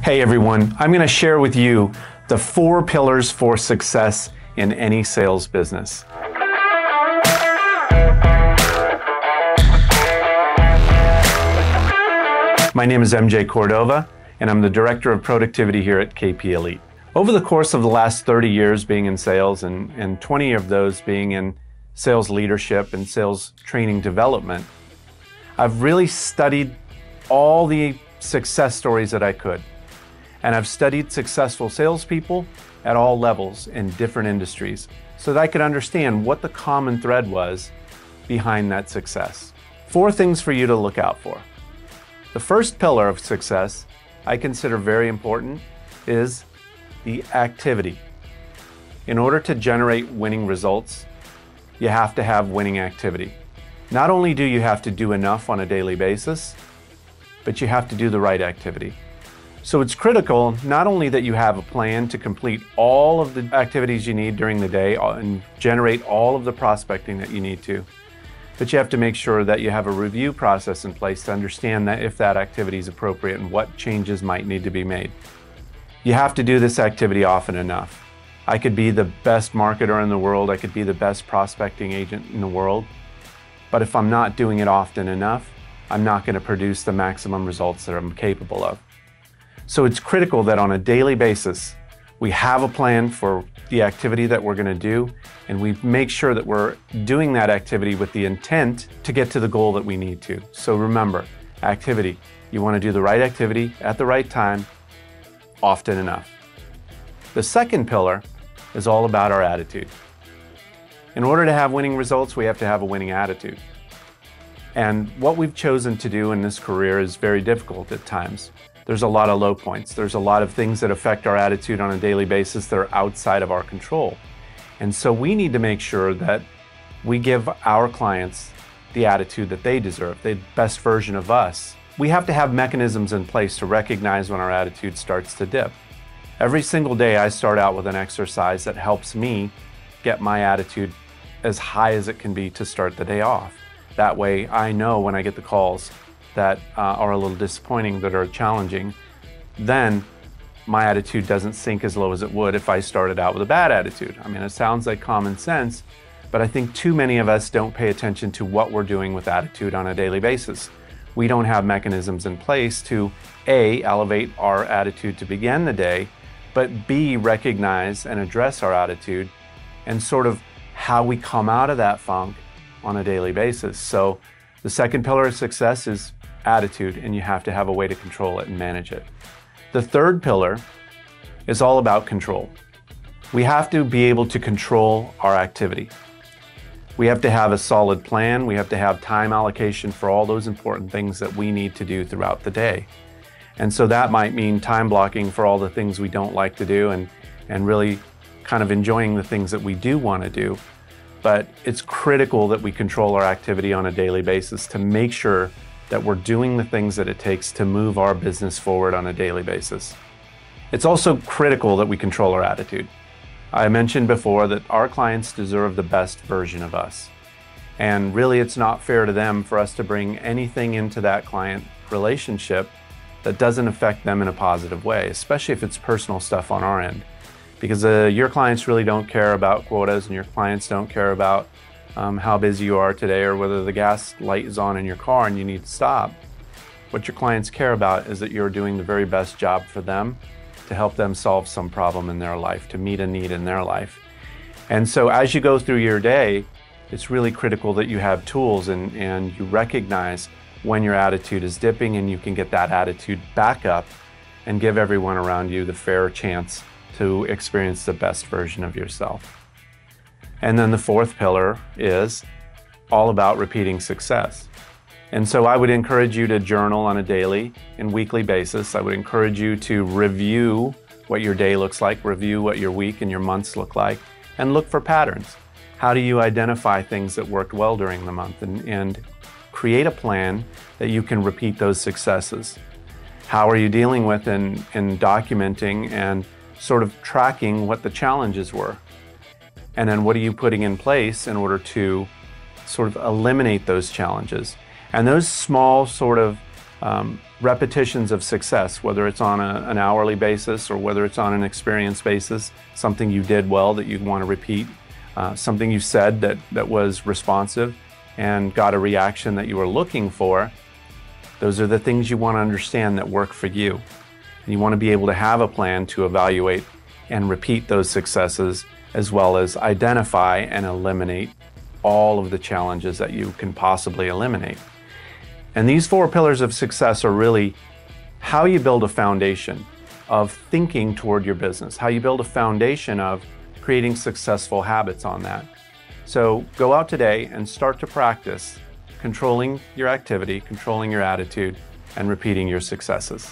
Hey everyone, I'm going to share with you the 4 pillars for success in any sales business. My name is MJ Cordova, and I'm the Director of Productivity here at KP Elite. Over the course of the last 30 years being in sales and 20 of those being in sales leadership and sales training development, I've really studied all the success stories that I could. And I've studied successful salespeople at all levels in different industries so that I could understand what the common thread was behind that success. 4 things for you to look out for. The first pillar of success I consider very important is the activity. In order to generate winning results, you have to have winning activity. Not only do you have to do enough on a daily basis, but you have to do the right activity. So it's critical not only that you have a plan to complete all of the activities you need during the day and generate all of the prospecting that you need to, but you have to make sure that you have a review process in place to understand that if that activity is appropriate and what changes might need to be made. You have to do this activity often enough. I could be the best marketer in the world, I could be the best prospecting agent in the world, but if I'm not doing it often enough, I'm not going to produce the maximum results that I'm capable of. So it's critical that on a daily basis, we have a plan for the activity that we're going to do, and we make sure that we're doing that activity with the intent to get to the goal that we need to. So remember, activity. You want to do the right activity at the right time, often enough. The second pillar is all about our attitude. In order to have winning results, we have to have a winning attitude. And what we've chosen to do in this career is very difficult at times. There's a lot of low points. There's a lot of things that affect our attitude on a daily basis that are outside of our control. And so we need to make sure that we give our clients the attitude that they deserve, the best version of us. We have to have mechanisms in place to recognize when our attitude starts to dip. Every single day I start out with an exercise that helps me get my attitude as high as it can be to start the day off. That way I know when I get the calls that are a little disappointing, that are challenging, then my attitude doesn't sink as low as it would if I started out with a bad attitude. I mean, it sounds like common sense, but I think too many of us don't pay attention to what we're doing with attitude on a daily basis. We don't have mechanisms in place to A, elevate our attitude to begin the day, but B, recognize and address our attitude and sort of how we come out of that funk on a daily basis. So the second pillar of success is attitude, and you have to have a way to control it and manage it. The third pillar is all about control. We have to be able to control our activity. We have to have a solid plan. We have to have time allocation for all those important things that we need to do throughout the day. And so that might mean time blocking for all the things we don't like to do and really kind of enjoying the things that we do want to do. But it's critical that we control our activity on a daily basis to make sure that we're doing the things that it takes to move our business forward on a daily basis. It's also critical that we control our attitude. I mentioned before that our clients deserve the best version of us. And really, it's not fair to them for us to bring anything into that client relationship that doesn't affect them in a positive way, especially if it's personal stuff on our end. Because your clients really don't care about quotas, and your clients don't care about how busy you are today or whether the gas light is on in your car and you need to stop. What your clients care about is that you're doing the very best job for them to help them solve some problem in their life, to meet a need in their life. And so as you go through your day, it's really critical that you have tools and you recognize when your attitude is dipping, and you can get that attitude back up and give everyone around you the fair chance to experience the best version of yourself. And then the fourth pillar is all about repeating success. And so I would encourage you to journal on a daily and weekly basis. I would encourage you to review what your day looks like, review what your week and your months look like, and look for patterns. How do you identify things that worked well during the month and create a plan that you can repeat those successes? How are you dealing with and documenting and sort of tracking what the challenges were? And then what are you putting in place in order to sort of eliminate those challenges? And those small sort of repetitions of success, whether it's on an hourly basis or whether it's on an experience basis, something you did well that you want to repeat, something you said that was responsive and got a reaction that you were looking for. Those are the things you want to understand that work for you. And you want to be able to have a plan to evaluate and repeat those successes, as well as identify and eliminate all of the challenges that you can possibly eliminate. And these 4 pillars of success are really how you build a foundation of thinking toward your business, how you build a foundation of creating successful habits on that. So go out today and start to practice controlling your activity, controlling your attitude, and repeating your successes.